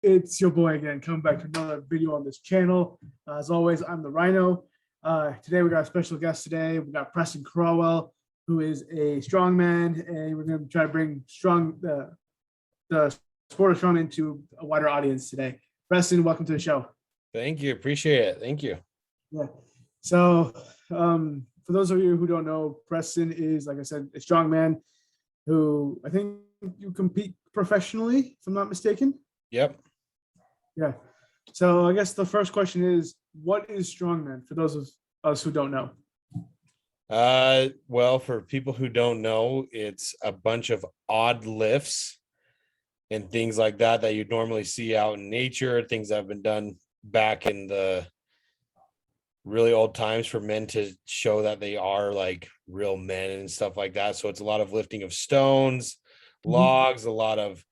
It's your boy again, coming back to another video on this channel. As always, I'm the Rhino. Today we got a special guest today. We got Preston Caldwell, who is a strongman, and we're going to try to bring the sport of strongman to a wider audience today. Preston, welcome to the show. Thank you. Appreciate it. Thank you. Yeah. So for those of you who don't know, Preston is, like I said, a strongman who I think you compete professionally, if I'm not mistaken. Yep. Yeah. So I guess the first question is, what is strongman for those of us who don't know? Well, for people who don't know, it's a bunch of odd lifts and things like that you'd normally see out in nature, things that have been done back in the really old times for men to show that they are like real men and stuff like that. So it's a lot of lifting of stones, logs, a lot of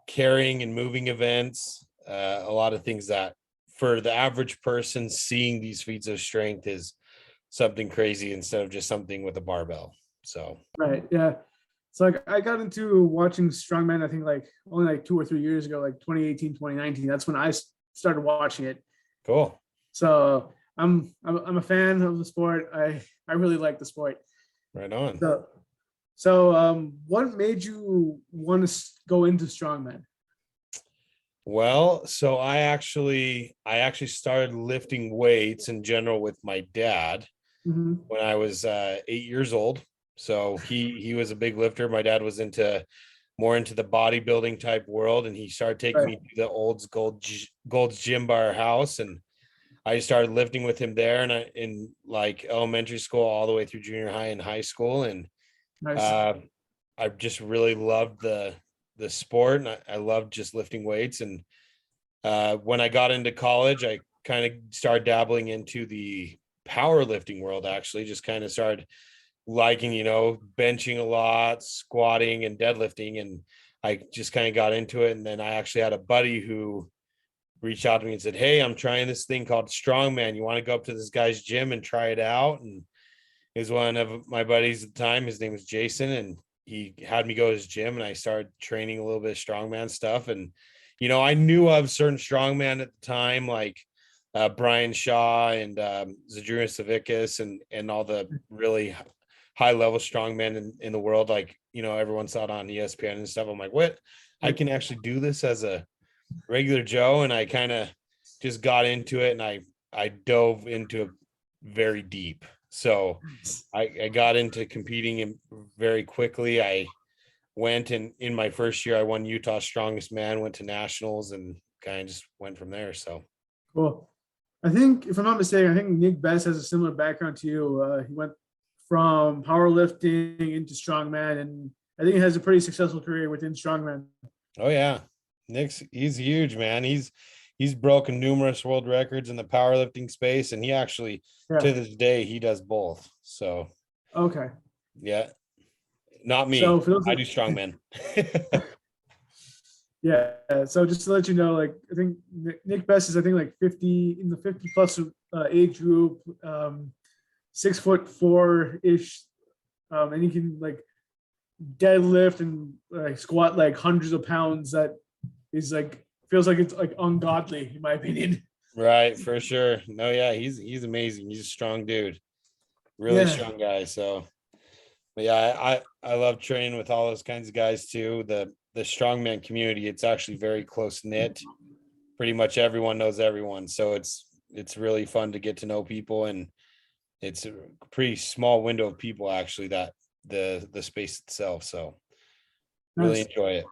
carrying and moving events, a lot of things that for the average person seeing these feats of strength is something crazy instead of just something with a barbell. So right, yeah. So like I got into watching strongman, I think like only like 2 or 3 years ago, like 2018, 2019. That's when I started watching it. Cool. So I'm a fan of the sport. I really like the sport. Right on. So what made you want to go into strongman? Well, so I actually started lifting weights in general with my dad when I was 8 years old. So he was a big lifter. My dad was more into the bodybuilding type world, and he started taking me to the old Gold's Gym by our house, and I started lifting with him there, and in like elementary school all the way through junior high and high school, and nice. I just really loved the sport, and I loved just lifting weights. And when I got into college, I kind of started dabbling into the powerlifting world. Actually, just kind of started liking, benching a lot, squatting and deadlifting, and I just kind of got into it. And then I actually had a buddy who reached out to me and said, "Hey, I'm trying this thing called Strongman. You want to go up to this guy's gym and try it out?" And he was one of my buddies at the time. His name was Jason, and he had me go to his gym, and I started training a little bit of strongman stuff. And, I knew of certain strongman at the time, like Brian Shaw and Zadrunas Savickas and all the really high level strongmen in the world. Like, everyone saw it on ESPN and stuff. I'm like, what? I can actually do this as a regular Joe. And I kind of just got into it, and I dove into it very deep. So I got into competing very quickly. I went, and in my first year, I won Utah's Strongest Man, went to nationals, and kind of just went from there. So cool. I think, if I'm not mistaken, I think Nick Best has a similar background to you. He went from powerlifting into strongman, and I think he has a pretty successful career within strongman. Oh yeah, he's huge, man. He's broken numerous world records in the powerlifting space, and he actually to this day he does both. So okay, yeah, not me. So I do strongman. Yeah. So just to let you know, like I think Nick Best is, I think, like 50 in the 50 plus age group, 6'4" ish, and he can like deadlift and like squat like hundreds of pounds. That is like feels like it's like ungodly in my opinion. Right, for sure. No, yeah, he's amazing. He's a strong dude, really strong guy. So, but yeah, I love training with all those kinds of guys too. The strongman community, it's actually very close knit. Pretty much everyone knows everyone, so it's really fun to get to know people, and it's a pretty small window of people actually that the space itself. So, really enjoy it.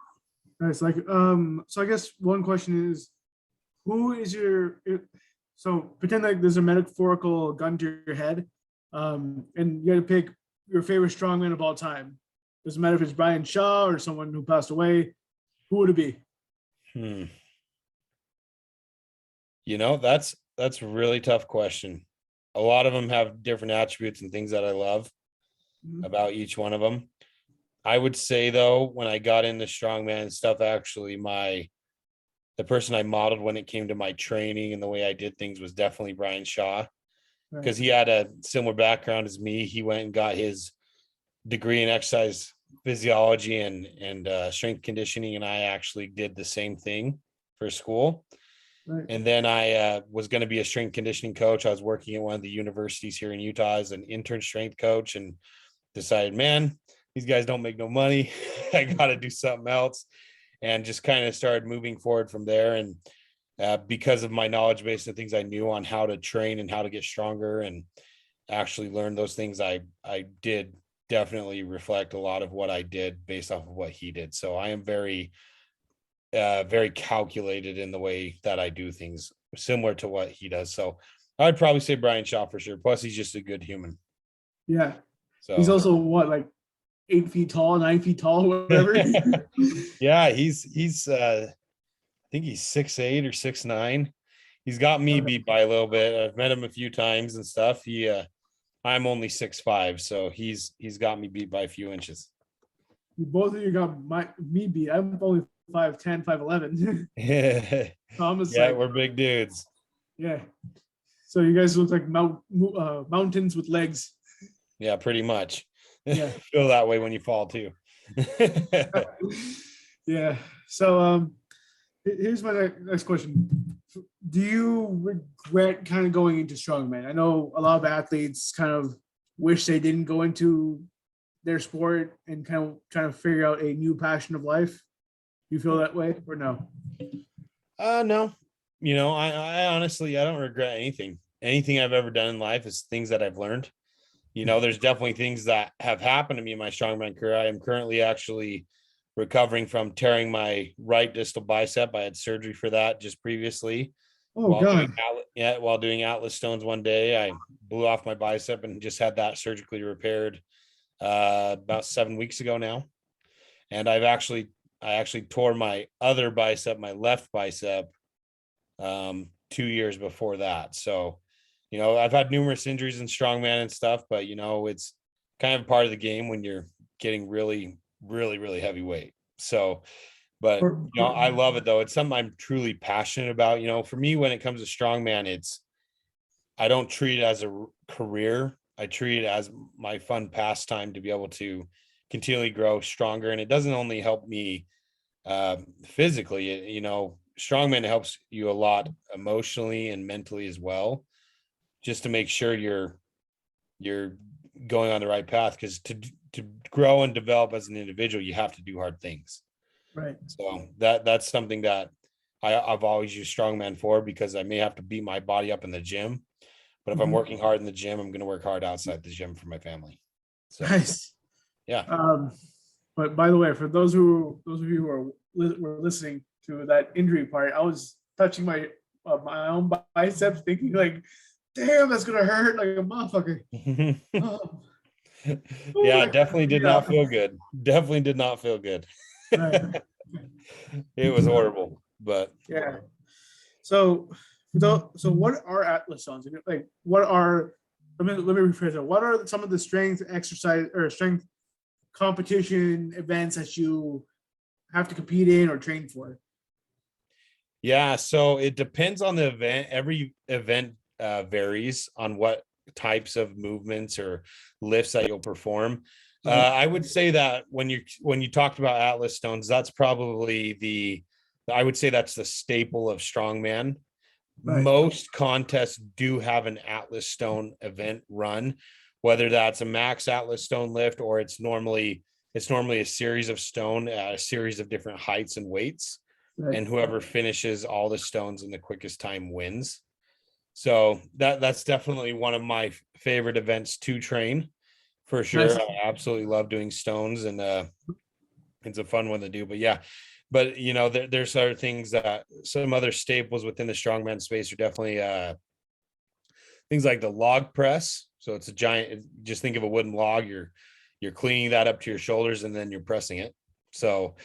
Nice. Like, so I guess one question is, who is so pretend like there's a metaphorical gun to your head, and you got to pick your favorite strongman of all time. Doesn't matter if it's Brian Shaw or someone who passed away. Who would it be? That's a really tough question. A lot of them have different attributes and things that I love about each one of them. I would say though, when I got into strongman stuff, actually the person I modeled when it came to my training and the way I did things was definitely Brian Shaw, because he had a similar background as me. He went and got his degree in exercise physiology and strength conditioning, and I actually did the same thing for school. Right. And then I was going to be a strength conditioning coach. I was working at one of the universities here in Utah as an intern strength coach, and decided, man, these guys don't make no money. I got to do something else, and just kind of started moving forward from there. And because of my knowledge base and things I knew on how to train and how to get stronger and actually learn those things, I did definitely reflect a lot of what I did based off of what he did. So I am very very calculated in the way that I do things, similar to what he does. So I'd probably say Brian Shaw for sure. Plus, he's just a good human. Yeah. So He's also what, like 8 feet tall, 9 feet tall, whatever. yeah, he's I think he's 6'8" or 6'9". He's got me beat by a little bit. I've met him a few times and stuff. I'm only 6'5", so he's got me beat by a few inches. Both of you got me beat. I'm only 5'10", 5'11". Yeah, we're big dudes. Yeah. So you guys look like mountains with legs. Yeah, pretty much. Yeah. Feel that way when you fall too. Yeah. So here's my next question. Do you regret kind of going into strongman? I know a lot of athletes kind of wish they didn't go into their sport and kind of trying to figure out a new passion of life. You feel that way or no? No. I honestly, I don't regret anything. Anything I've ever done in life is things that I've learned. There's definitely things that have happened to me in my strongman career. I am currently actually recovering from tearing my right distal bicep. I had surgery for that just previously. Oh, God. While doing Atlas stones one day, I blew off my bicep and just had that surgically repaired about 7 weeks ago now. And I actually tore my other bicep, my left bicep, 2 years before that. So, I've had numerous injuries in strongman and stuff, but it's kind of part of the game when you're getting really, really, really heavy weight. So, but I love it though. It's something I'm truly passionate about. For me, when it comes to strongman, I don't treat it as a career. I treat it as my fun pastime to be able to continually grow stronger. And it doesn't only help me physically, strongman helps you a lot emotionally and mentally as well, just to make sure you're going on the right path. Because to grow and develop as an individual, you have to do hard things. Right. So that's something that I've always used strongman for, because I may have to beat my body up in the gym, but if I'm working hard in the gym, I'm going to work hard outside the gym for my family. So, nice. Yeah. But by the way, for those of you who were listening to that injury part, I was touching my own biceps, thinking like, damn, that's gonna hurt like a motherfucker. Yeah, definitely did not feel good. Definitely did not feel good. Right. It was horrible, but yeah. So what are Atlas stones? Like, let me rephrase it. What are some of the strength exercise or strength competition events that you have to compete in or train for? Yeah, so it depends on the event. Every event varies on what types of movements or lifts that you'll perform. I would say that when you talked about Atlas stones, that's probably I would say that's the staple of strongman. Right. Most contests do have an Atlas stone event run, whether that's a max Atlas stone lift or it's normally a series of stone at a series of different heights and weights. Right. And whoever finishes all the stones in the quickest time wins. So that's definitely one of my favorite events to train, for sure. Nice. I absolutely love doing stones, and it's a fun one to do. But yeah, there's other things that some other staples within the strongman space are definitely things like the log press. So it's a giant. Just think of a wooden log. You're cleaning that up to your shoulders, and then you're pressing it. So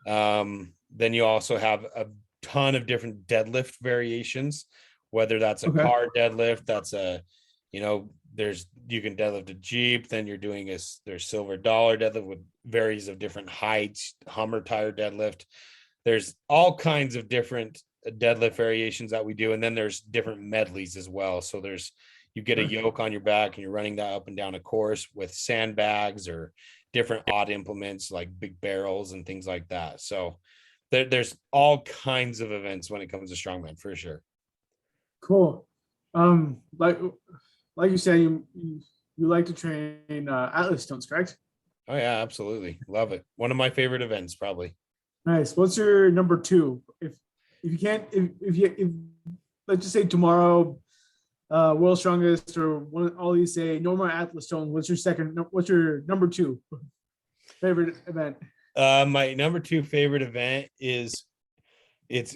then you also have a ton of different deadlift variations, whether that's a car deadlift, that's you can deadlift a Jeep, then you're doing there's silver dollar deadlift with varies of different heights, Hummer tire deadlift. There's all kinds of different deadlift variations that we do. And then there's different medleys as well. So you get a yoke on your back and you're running that up and down a course with sandbags or different odd implements like big barrels and things like that. So there's all kinds of events when it comes to strongman for sure. Cool. Like you said, you like to train Atlas stones, correct? Oh yeah, absolutely. Love it. One of my favorite events, probably. Nice. What's your number two? If you can't, if let's just say tomorrow, world's strongest or one, all these say no more Atlas stones. What's your second? What's your number two favorite event? My number two favorite event is it's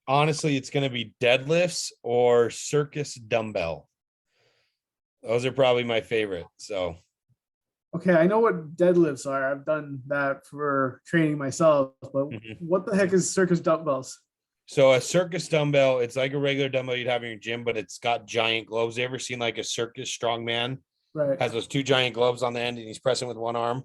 honestly it's going to be deadlifts or Circus Dumbbell. Those are probably my favorite. So Okay, I know what deadlifts are. I've done that for training myself, but what the heck is Circus Dumbbells? So a circus dumbbell, it's like a regular dumbbell you'd have in your gym, but it's got giant gloves. You ever seen like a circus strongman? Right. Has those two giant gloves on the end and he's pressing with one arm.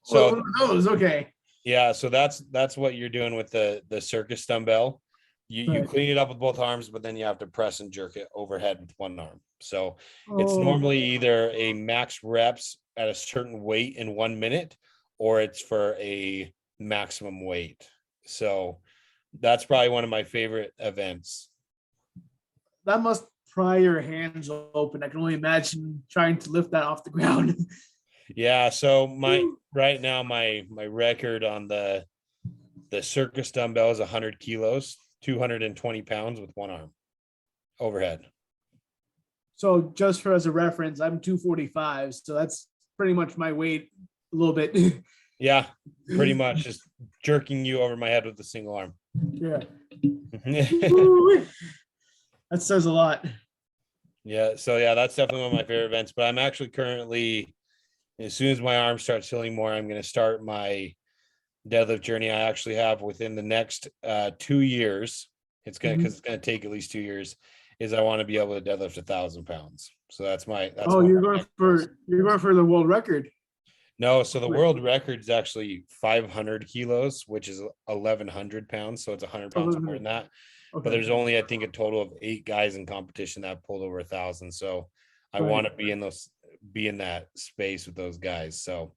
So So those, okay. yeah, so that's what you're doing with the circus dumbbell. You Right. clean it up with both arms, but then you have to press and jerk it overhead with one arm. So it's Oh, normally either a max reps at a certain weight in 1 minute, or it's for a maximum weight. So that's probably one of my favorite events. that must pry your hands open. I can only imagine trying to lift that off the ground. Yeah. So right now my record on the circus dumbbell is 100 kilos, 220 pounds with one arm overhead. So just for as a reference, I'm 245, so that's pretty much my weight a little bit. Yeah, pretty much just jerking you over my head with a single arm. Yeah. That says a lot. Yeah, so yeah, that's definitely one of my favorite events. But I'm actually currently, as soon as my arm starts healing more, I'm going to start my deadlift journey. I actually have within the next 2 years. It's gonna because it's gonna take at least 2 years. Is I want to be able to deadlift 1,000 pounds. So that's Oh, you're going for the world record. no. So the world record is actually 500 kilos, which is 1,100 pounds. So it's 100 pounds more than that. Okay. But there's only, I think, a total of 8 guys in competition that pulled over 1,000. So I want to be in that space with those guys. So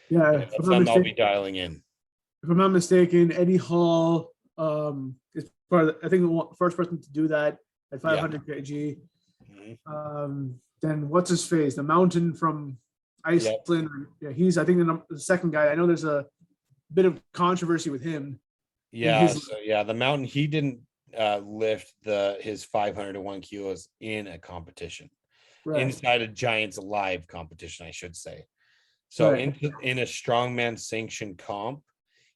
yeah, that's something I'll be dialing in. If I'm not mistaken, Eddie Hall is part of I think the first person to do that at 500 kg. Then what's his face? The Mountain from Iceland. Yeah, he's I think the second guy. I know there's a bit of controversy with him. Yeah, so yeah, the Mountain, he didn't lift his 501 kilos in a competition, inside a Giants Live competition, I should say. So in a strongman sanctioned comp,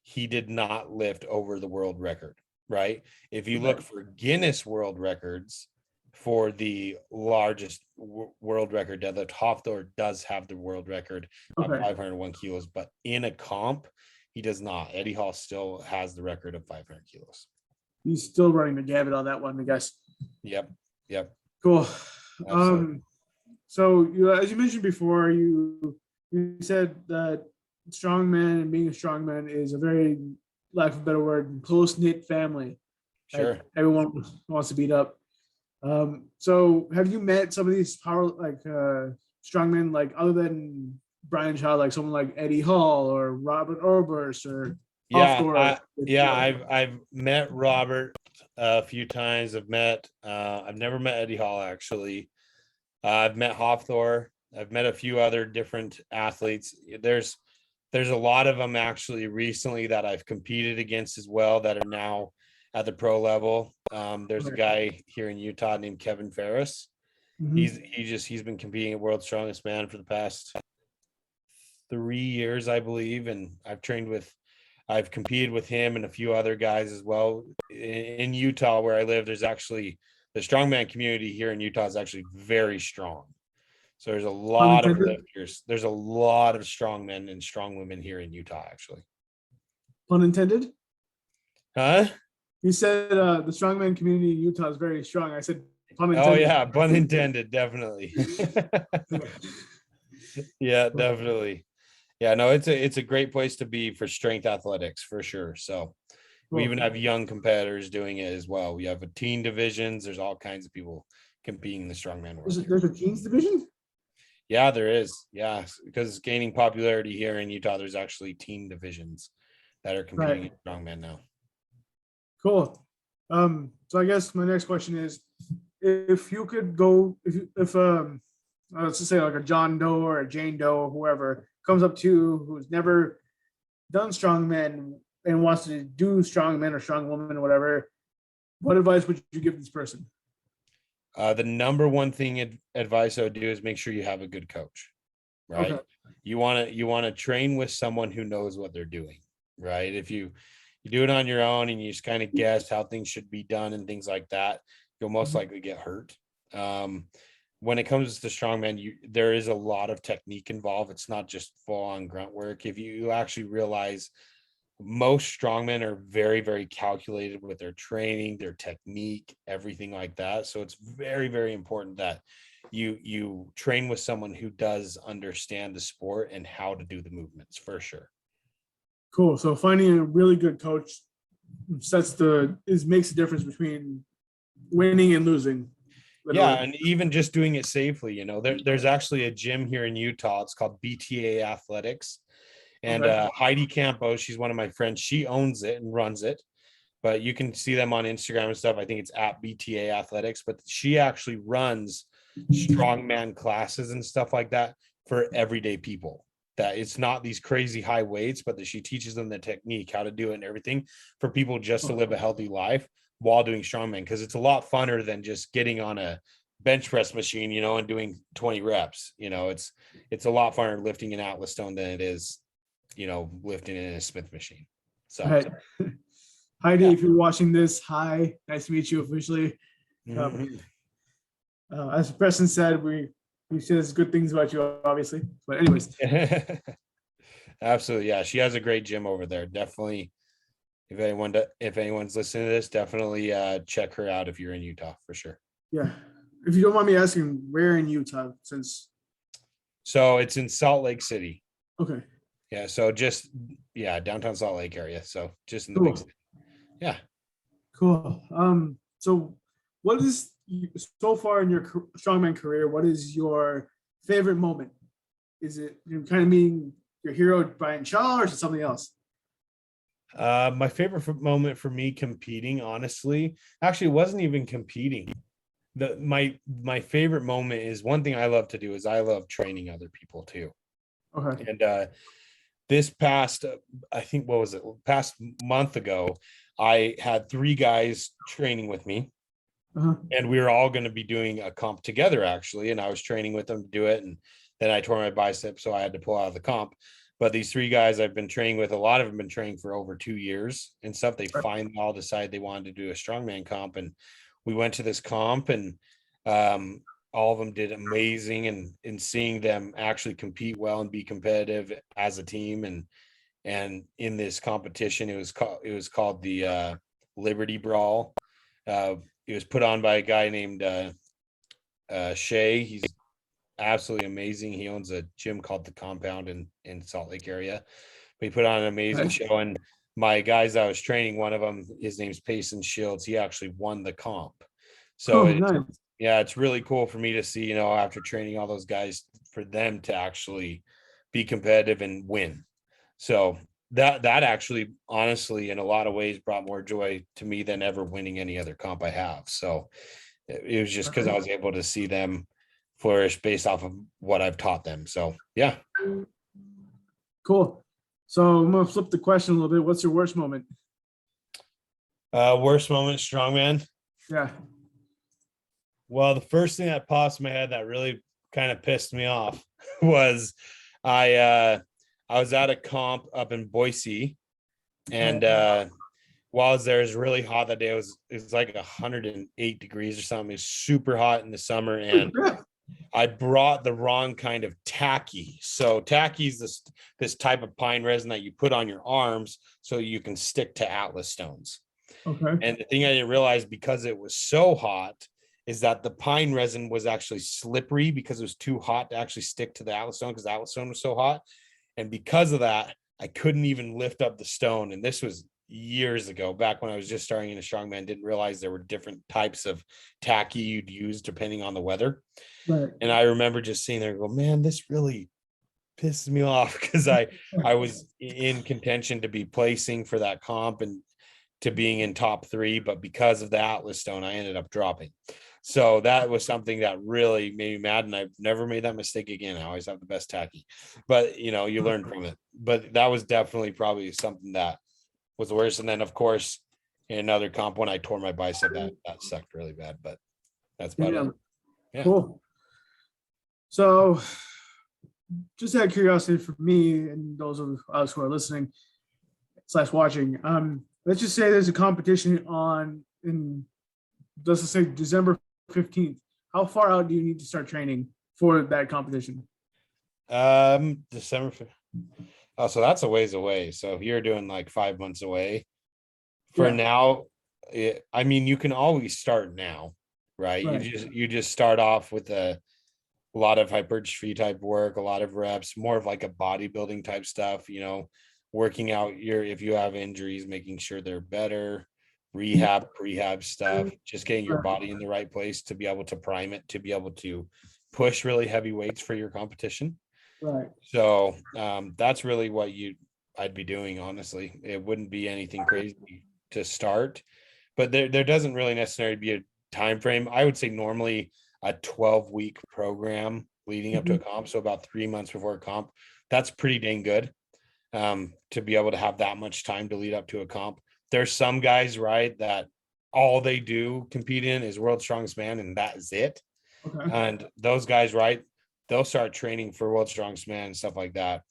he did not lift over the world record, right? If you look for Guinness World Records for the largest world record deadlift, Hofthor does have the world record of 501 kilos, but in a comp, he does not. Eddie Hall still has the record of 500 kilos. He's still running the gamut on that one, I guess. Yep. Cool. So as you mentioned before, you said that strongman and being a strongman is a very, lack of a better word, close-knit family. Sure. Like, everyone wants to beat up. So have you met some of these strongmen, like other than Brian Shaw, like someone like Eddie Hall or Robert Oberst or I've met Robert a few times. I've never met Eddie Hall actually. I've met Hofthor. I've met a few other different athletes. There's a lot of them actually recently that I've competed against as well that are now at the pro level. There's a guy here in Utah named Kevin Ferris. He's been competing at World's Strongest Man for the past 3 years, I believe, and I've competed with him and a few other guys as well. In Utah, where I live, there's actually the strongman community here in Utah is actually very strong. So there's a lot of lifters. There's a lot of strong men and strong women here in Utah, actually. Pun intended? Huh? You said the strongman community in Utah is very strong. I said pun intended. Oh yeah, pun intended, definitely. Yeah, definitely. Yeah, no, it's a great place to be for strength athletics for sure. So we even have young competitors doing it as well. We have a teen divisions. There's all kinds of people competing in the strongman world. There's a teens division? Yeah, there is. Yeah, because it's gaining popularity here in Utah. There's actually teen divisions that are competing in strongman now. Cool. So I guess my next question is, if you could go, if let's just say like a John Doe or a Jane Doe or whoever comes up to you who's never done strongman and wants to do strongman or strong woman or whatever, what advice would you give this person? The number one thing advice I would do is make sure you have a good coach, right? Okay. You want to train with someone who knows what they're doing, right? If you do it on your own and you just kind of guess how things should be done and things like that, you'll most likely get hurt. When it comes to strongman, there is a lot of technique involved. It's not just full on grunt work. If you actually realize most strongmen are very, very calculated with their training, their technique, everything like that. So it's very, very important that you train with someone who does understand the sport and how to do the movements, for sure. Cool. So finding a really good coach makes the difference between winning and losing. Yeah, Literally. and even just doing it safely, there's actually a gym here in Utah. It's called BTA Athletics. And Okay. Heidi Campo, she's one of my friends. She owns it and runs it, but you can see them on Instagram and stuff. I think it's at BTA Athletics, but she actually runs strongman classes and stuff like that for everyday people. That it's not these crazy high weights, but that she teaches them the technique, how to do it and everything for people just to live a healthy life while doing strongman. Because it's a lot funner than just getting on a bench press machine, and doing 20 reps. It's a lot funner lifting an Atlas stone than it is lifting in a Smith machine. So All right. Heidi, yeah. if you're watching this, hi, nice to meet you officially. Mhm. As Preston said, we says good things about you, obviously. But anyways, Absolutely. Yeah. She has a great gym over there. Definitely. If anyone's listening to this, definitely check her out if you're in Utah, for sure. yeah. If you don't mind me asking, where in Utah? So it's in Salt Lake City. Okay, Yeah. So downtown Salt Lake area. So just in the big cool, city. Yeah. cool. So what is so far in your strongman career? What is your favorite moment? Is it kind of meeting your hero Brian Shaw, or is it something else? My favorite moment for me competing, honestly, actually wasn't even competing. My favorite moment is one thing I love to do is I love training other people too. Okay. And this past, I think, what was it? Past month ago, I had 3 guys training with me, Uh-huh. and we were all going to be doing a comp together, actually. And I was training with them to do it, and then I tore my bicep, so I had to pull out of the comp. But these 3 guys I've been training with, a lot of them been training for over 2 years and stuff. They finally all decided they wanted to do a strongman comp, and we went to this comp, and all of them did amazing. And in seeing them actually compete well and be competitive as a team, and in this competition, it was called the Liberty Brawl. It was put on by a guy named Shay. He's absolutely amazing. He owns a gym called The Compound in Salt Lake area. But he put on an amazing show. And my guys I was training, one of them, his name's Payson Shields. He actually won the comp. So Nice. it's really cool for me to see, after training all those guys, for them to actually be competitive and win. So that actually, honestly, in a lot of ways, brought more joy to me than ever winning any other comp I have. So it was just because I was able to see them flourish based off of what I've taught them. So yeah. Cool. So I'm gonna flip the question a little bit. What's your worst moment? Worst moment, strongman. Yeah. Well, the first thing that pops in my head that really kind of pissed me off was I was at a comp up in Boise, and while I was there, it was really hot that day. It was like 108 degrees or something. It's super hot in the summer, and I brought the wrong kind of tacky. So tacky is this type of pine resin that you put on your arms so you can stick to Atlas stones. Okay. And the thing I didn't realize, because it was so hot, is that the pine resin was actually slippery because it was too hot to actually stick to the Atlas stone, because the Atlas stone was so hot. And because of that, I couldn't even lift up the stone. And this was years ago, back when I was just starting in a strongman, didn't realize there were different types of tacky you'd use depending on the weather. Right. And I remember just sitting there and go, man, this really pisses me off, because I was in contention to be placing for that comp, and to being in top 3, but because of the Atlas stone, I ended up dropping. So that was something that really made me mad, and I've never made that mistake again. I always have the best tacky, but you learn from it. But that was definitely probably something that was the worst. And then of course, in another comp, when I tore my bicep, that sucked really bad, but that's about it. Yeah. Cool. So just out of curiosity for me and those of us who are listening / watching, let's just say there's a competition let's just say December 15th. How far out do you need to start training for that competition? December 5th. Oh, so that's a ways away. So if you're doing like 5 months away for now, I mean, you can always start now, right? You just start off with a lot of hypertrophy type work, a lot of reps, more of like a bodybuilding type stuff, working out if you have injuries, making sure they're better, prehab stuff, just getting your body in the right place to be able to prime it, to be able to push really heavy weights for your competition. Right. So that's really what I'd be doing. Honestly, it wouldn't be anything crazy to start, but there doesn't really necessarily be a time frame. I would say normally a 12-week program leading up to a comp. So about 3 months before a comp, that's pretty dang good to be able to have that much time to lead up to a comp. There's some guys, right, that all they do compete in is World's Strongest Man, and that is it. Okay. And those guys, right, they'll start training for World's Strongest Man and stuff like that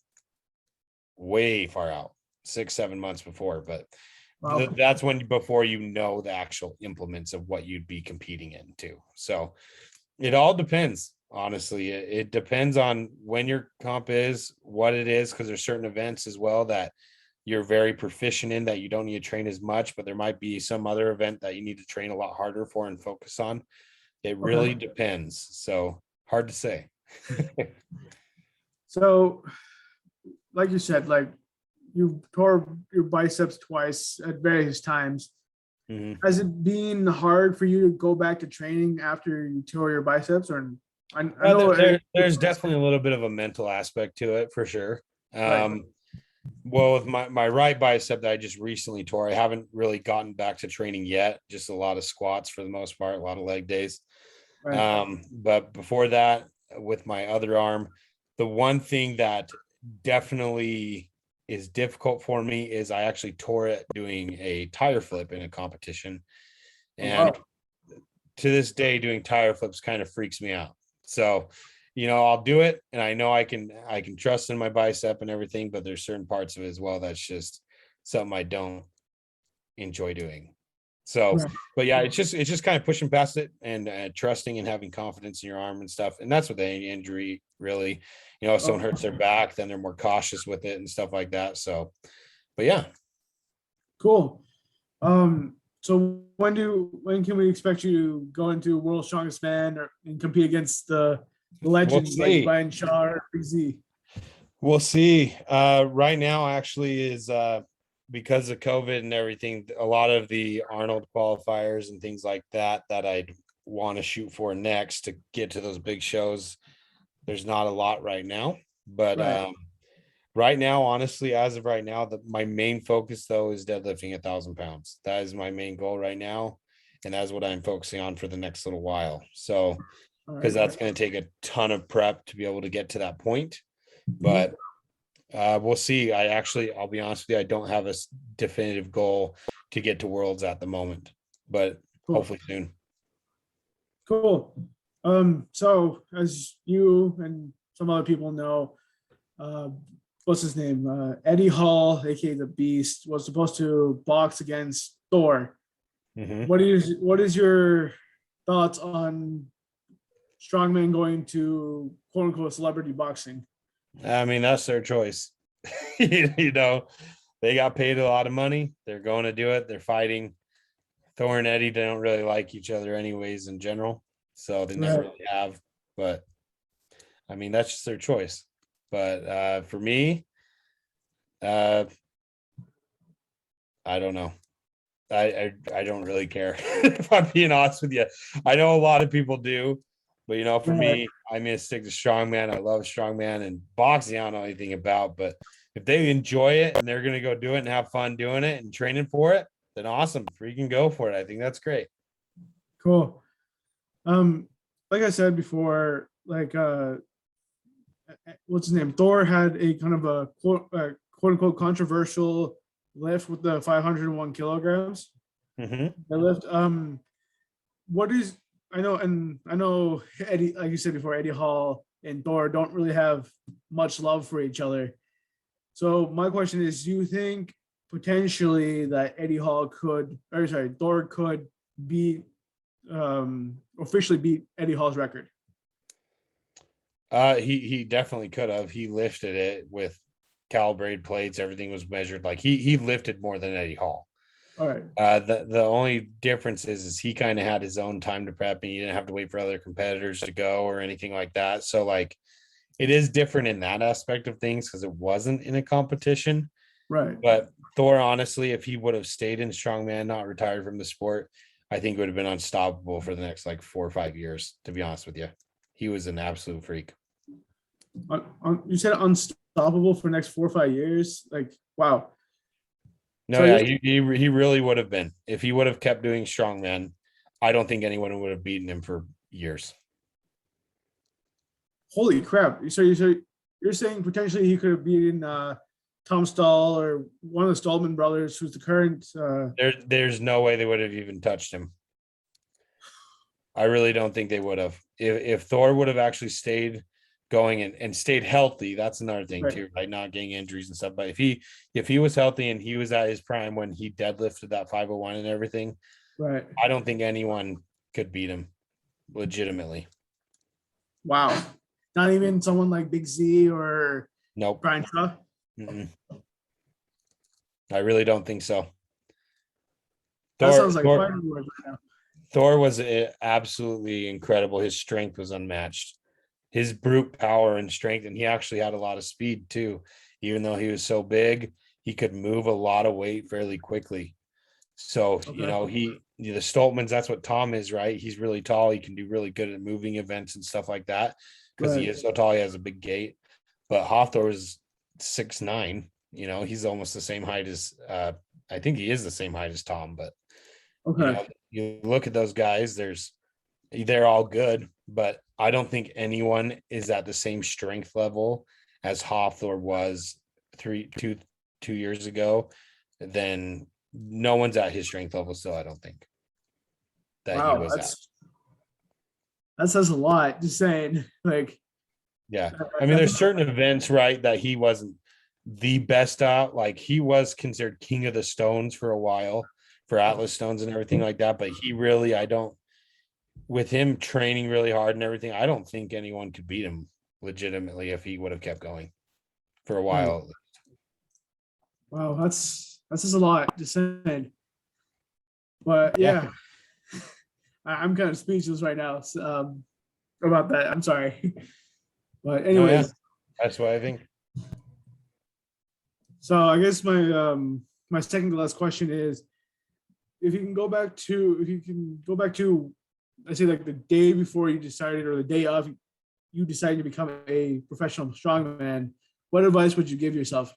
way far out, 6-7 months before. But that's before the actual implements of what you'd be competing in too. So it all depends. Honestly, it depends on when your comp is, what it is, because there's certain events as well that you're very proficient in that you don't need to train as much, but there might be some other event that you need to train a lot harder for and focus on. It really depends. So hard to say. So, like you said, like you tore your biceps twice at various times. Has it been hard for you to go back to training after you tore your biceps? Or I know there's definitely a little bit of a mental aspect to it for sure. Well, with my right bicep that I just recently tore, I haven't really gotten back to training yet. Just a lot of squats for the most part, a lot of leg days. But before that, with my other arm, the one thing that definitely is difficult for me is I actually tore it doing a tire flip in a competition. And to this day, doing tire flips kind of freaks me out. So, I'll do it and I know I can trust in my bicep and everything, but there's certain parts of it as well that's just something I don't enjoy doing. So, but yeah, it's just kind of pushing past it and trusting and having confidence in your arm and stuff. And that's with any injury, really. If someone hurts their back, then they're more cautious with it and stuff like that. So, but yeah. Cool. So when can we expect you to go into World's Strongest Man and compete against the legends like Brian Shaw or BZ? We'll see. Right now actually is because of COVID and everything, a lot of the Arnold qualifiers and things like that I'd want to shoot for next to get to those big shows. There's not a lot right now, but right now, honestly, as of right now, my main focus though is deadlifting 1,000 pounds. That is my main goal right now. And that's what I'm focusing on for the next little while. So, because that's going to take a ton of prep to be able to get to that point. But we'll see. I'll be honest with you, I don't have a definitive goal to get to Worlds at the moment, but hopefully soon. Cool. So as you and some other people know, what's his name? Eddie Hall, aka the Beast, was supposed to box against Thor. What is your thoughts on strongman going to quote unquote celebrity boxing? I mean, that's their choice. They got paid a lot of money. They're going to do it. They're fighting. Thor and Eddie, they don't really like each other anyways in general. So they never really have. But I mean, that's just their choice. But for me, I don't know. I don't really care, if I'm being honest with you. I know a lot of people do. But, for me, I'm going to stick to strongman. I love strongman, and boxing I don't know anything about. But if they enjoy it and they're going to go do it and have fun doing it and training for it, then awesome. Freaking go for it. I think that's great. Cool. Like I said before, like what's his name? Thor had a kind of a quote unquote controversial lift with the 501 kilograms. Mm-hmm. The lift. What is I know Eddie, like you said before, Eddie Hall and Thor don't really have much love for each other. So my question is, do you think potentially that Thor could beat officially beat Eddie Hall's record? He definitely could have. He lifted it with calibrated plates. Everything was measured. Like he lifted more than Eddie Hall. All right. The only difference is he kind of had his own time to prep, and he didn't have to wait for other competitors to go or anything like that. So like, it is different in that aspect of things because it wasn't in a competition. Right. But Thor, honestly, if he would have stayed in strongman, not retired from the sport, I think it would have been unstoppable for the next like 4 or 5 years. To be honest with you, he was an absolute freak. You said unstoppable for the next 4 or 5 years. Like, wow. No, So yeah, he really would have been. If he would have kept doing strongman, I don't think anyone would have beaten him for years. Holy crap! So you're saying potentially he could have beaten Tom Stahl or one of the Stallman brothers, who's the current. There's no way they would have even touched him. I really don't think they would have. If Thor would have actually stayed going and stayed healthy, that's another thing Right. too, right? Not getting injuries and stuff. But if he was healthy and he was at his prime when he deadlifted that 501 and everything, Right. I don't think anyone could beat him legitimately. Wow. Not even someone like Big Z or Nope. Brian Shaw. Mm-mm. I really don't think so. That sounds like fighting words right now. Thor was absolutely incredible. His strength was unmatched. His brute power and strength, and he actually had a lot of speed too. Even though he was so big, he could move a lot of weight fairly quickly. So, Okay. The Stoltmans, that's what Tom is, right? He's really tall. He can do really good at moving events and stuff like that because he is so tall. He has a big gait. But Hawthor is 6'9". He's almost the same height as I think he is the same height as Tom. But Okay. you look at those guys, they're all good, but I don't think anyone is at the same strength level as Hawthor was 2 years ago. Then no one's at his strength level still. I don't think that he was at. That says a lot. Just saying, like, yeah. I mean, there's certain events, right, that he wasn't the best at. Like he was considered king of the stones for a while for Atlas stones and everything like that. But he really, with him training really hard and everything, I don't think anyone could beat him legitimately if he would have kept going for a while. Wow, that's just a lot. Just saying. But yeah. I'm kind of speechless right now about that. I'm sorry. But anyways, that's what I think. So I guess my second to last question is, if you can go back to, let's say like the day before you decided or the day of you decided to become a professional strongman, what advice would you give yourself?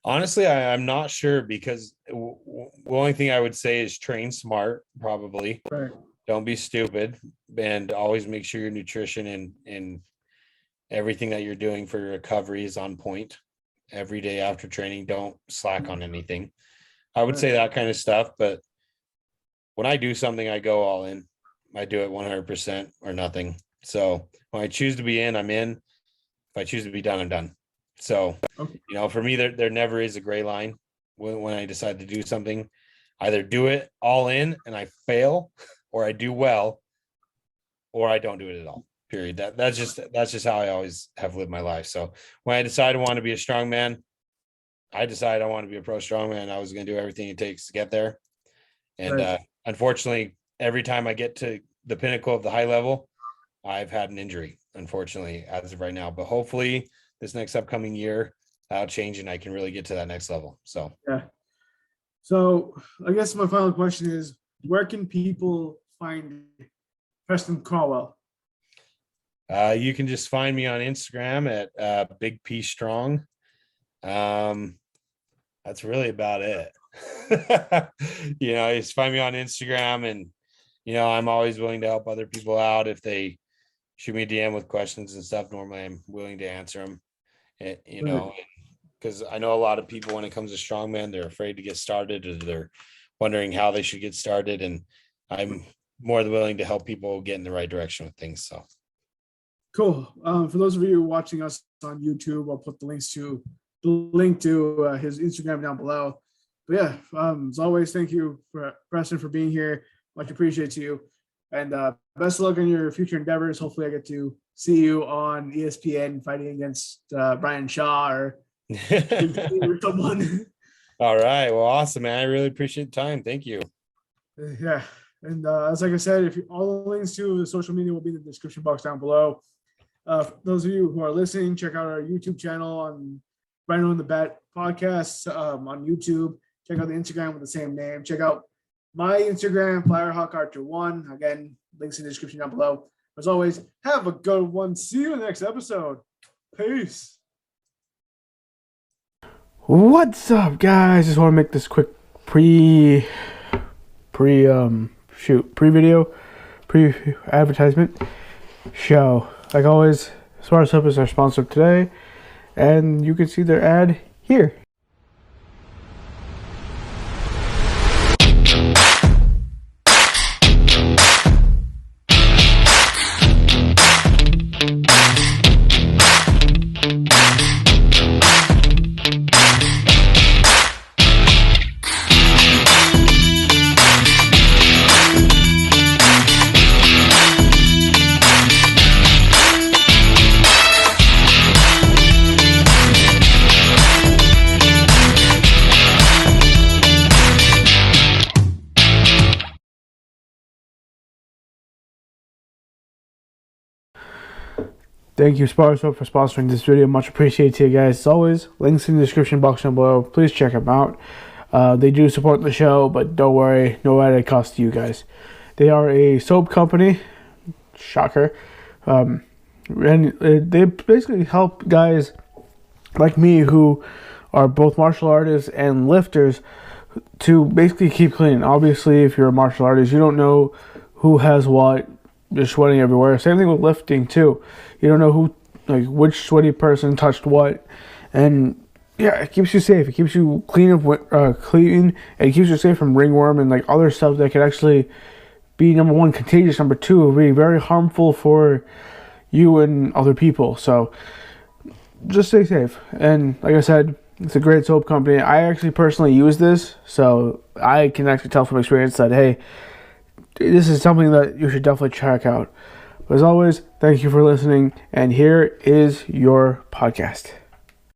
Honestly, I'm not sure because the only thing I would say is train smart, probably. Right. Don't be stupid, and always make sure your nutrition and everything that you're doing for your recovery is on point every day after training. Don't slack on anything. I would say that kind of stuff, but when I do something, I go all in. I do it 100% or nothing. So when I choose to be in, I'm in. If I choose to be done, I'm done. So, for me, there never is a gray line when I decide to do something. Either do it all in and I fail, or I do well, or I don't do it at all. Period. That's just how I always have lived my life. So when I decided I want to be a strongman, I decided I want to be a pro strongman. I was going to do everything it takes to get there. And unfortunately, every time I get to the pinnacle of the high level, I've had an injury, unfortunately, as of right now. But hopefully this next upcoming year, that'll change and I can really get to that next level. So, yeah. So I guess my final question is, where can people find Preston Caldwell. You can just find me on Instagram at Big P Strong. That's really about it. Just find me on Instagram, and I'm always willing to help other people out. If they shoot me a DM with questions and stuff, normally I'm willing to answer them. Because I know a lot of people, when it comes to strongman, they're afraid to get started, or they're wondering how they should get started, and I'm more than willing to help people get in the right direction with things. So cool. For those of you watching us on YouTube, I'll put the link to his Instagram down below. But yeah, as always, thank you for Preston for being here. Much appreciate you, and best of luck on your future endeavors. Hopefully I get to see you on ESPN fighting against Brian Shaw or someone. All right, well, awesome, man. I really appreciate the time. Thank you. Yeah, and as like I said, all the links to the social media will be in the description box down below. For those of you who are listening, check out our YouTube channel on Rhino and the Bat podcast on YouTube. Check out the Instagram with the same name. Check out my Instagram, FlyerHawkArcher1. Again, links in the description down below. As always, have a good one. See you in the next episode. Peace. What's up, guys? Just want to make this quick pre-advertisement show. Like always, Smart Soap is our sponsor today, and you can see their ad here. Thank you, Smart Soap, for sponsoring this video. Much appreciated to you guys. As always, links in the description box down below. Please check them out. They do support the show, but don't worry, no added cost to you guys. They are a soap company. Shocker. And they basically help guys like me who are both martial artists and lifters to basically keep clean. Obviously, if you're a martial artist, you don't know who has what. You're sweating everywhere. Same thing with lifting too. You don't know which sweaty person touched what, and yeah, it keeps you safe. It keeps you clean, and it keeps you safe from ringworm and other stuff that could actually be, number one, contagious. Number two, be very harmful for you and other people. So just stay safe. And like I said, it's a great soap company. I actually personally use this, so I can actually tell from experience that, hey, this is something that you should definitely check out. But as always, thank you for listening, and here is your podcast.